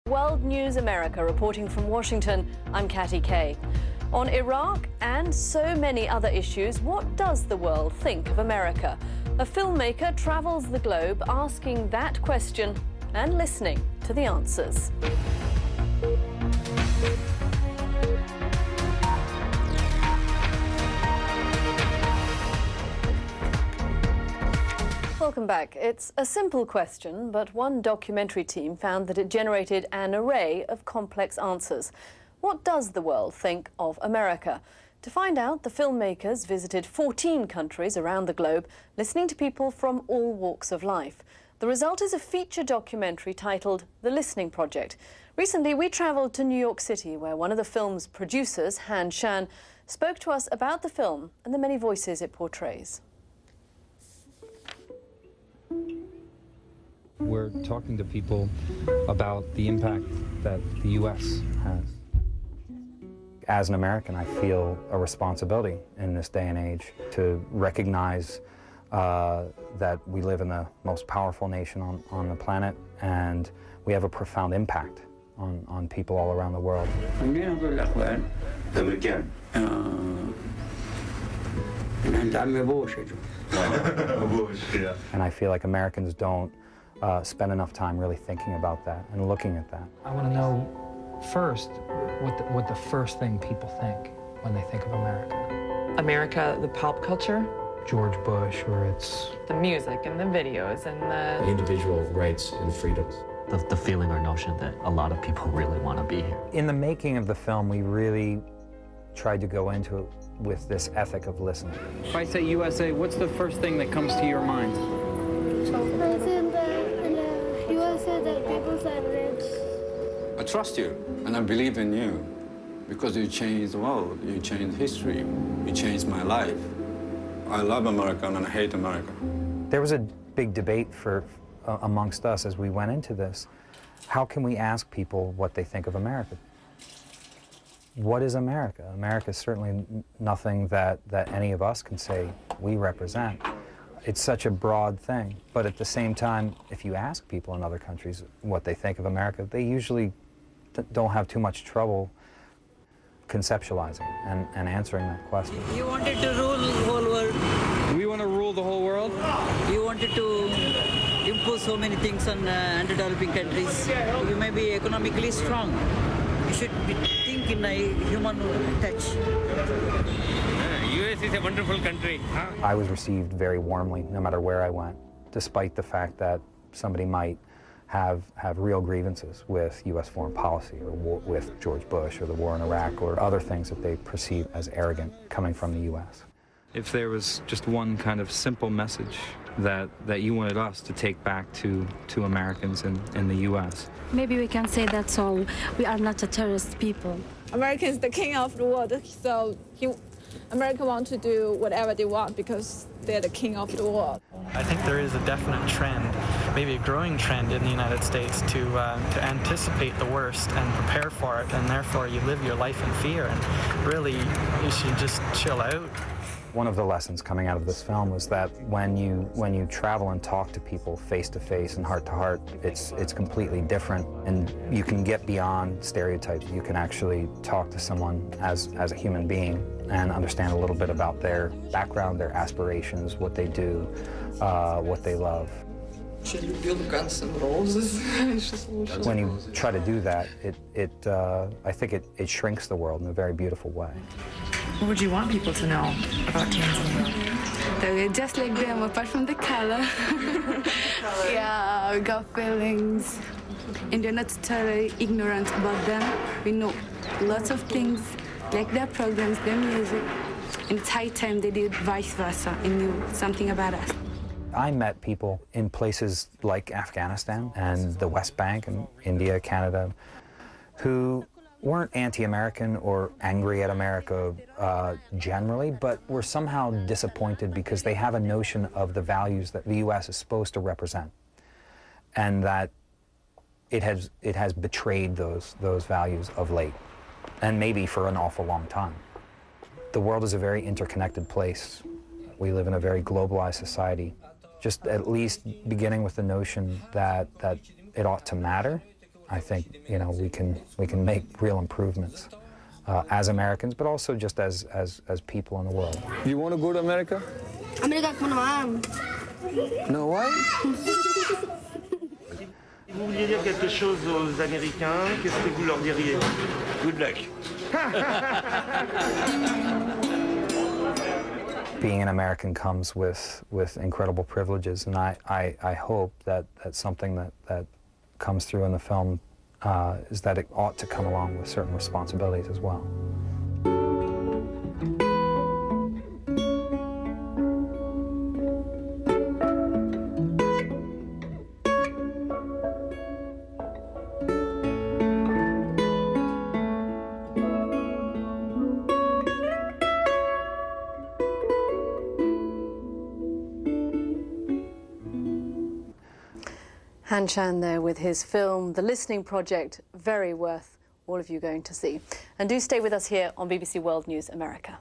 World News America reporting from Washington, I'm Katty Kay. On Iraq and so many other issues, what does the world think of America? A filmmaker travels the globe asking that question and listening to the answers. Welcome back. It's a simple question, but one documentary team found that it generated an array of complex answers. What does the world think of America? To find out, the filmmakers visited 14 countries around the globe, listening to people from all walks of life. The result is a feature documentary titled The Listening Project. Recently, we travelled to New York City, where one of the film's producers, Han Shan, spoke to us about the film and the many voices it portrays. We're talking to people about the impact that the U.S. has. As an American, I feel a responsibility in this day and age to recognize that we live in the most powerful nation on the planet, and we have a profound impact on people all around the world. And I feel like Americans don't spend enough time really thinking about that and looking at that. I want to know first what the first thing people think when they think of America. America, the pop culture. George Bush, or it's the music and the videos and the individual rights and freedoms. The feeling or notion that a lot of people really want to be here. In the making of the film, we really tried to go into it with this ethic of listening. If I say USA, what's the first thing that comes to your mind? I think that in the USA that people are rich. I trust you, and I believe in you, because you changed the world, you changed history, you changed my life. I love America and I hate America. There was a big debate amongst us as we went into this. How can we ask people what they think of America? What is America? America is certainly nothing that any of us can say we represent. It's such a broad thing, but at the same time, if you ask people in other countries what they think of America, they usually don't have too much trouble conceptualizing and answering that question. You wanted to rule the whole world. We want to rule the whole world? You wanted to impose so many things on underdeveloping countries. You may be economically strong. You should think in a human touch. US is a wonderful country. Huh? I was received very warmly no matter where I went, despite the fact that somebody might have real grievances with U.S. foreign policy or with George Bush or the war in Iraq or other things that they perceive as arrogant coming from the U.S. if there was just one kind of simple message that you wanted us to take back to Americans in the U.S. Maybe we can say that's all. We are not a terrorist people. America is the king of the world, so America wants to do whatever they want because they're the king of the world. I think there is a definite trend, maybe a growing trend in the United States to anticipate the worst and prepare for it, and therefore you live your life in fear, and really you should just chill out. One of the lessons coming out of this film was that when you travel and talk to people face to face and heart to heart, it's completely different, and you can get beyond stereotypes. You can actually talk to someone as a human being and understand a little bit about their background, their aspirations, what they do, what they love. When you try to do that, I think it shrinks the world in a very beautiful way. What would you want people to know about Tanzania? That we're just like them, apart from the color. Yeah, we got feelings. And they're not totally ignorant about them. We know lots of things, like their programs, their music. And it's high time they did vice versa and knew something about us. I met people in places like Afghanistan and the West Bank and India, Canada, who weren't anti-American or angry at America generally, but were somehow disappointed because they have a notion of the values that the U.S. is supposed to represent, and that it has betrayed those values of late, and maybe for an awful long time. The world is a very interconnected place. We live in a very globalized society. Just at least beginning with the notion that it ought to matter I think, you know, we can make real improvements as Americans, but also just as people in the world. You want to go to America? America, No, why? Si vous vouliez dire quelque chose aux Américains, qu'est-ce que vous leur diriez? Good luck. Being an American comes with incredible privileges, and I hope that something that comes through in the film is that it ought to come along with certain responsibilities as well. Han Shan there with his film, The Listening Project, very worth all of you going to see. And do stay with us here on BBC World News America.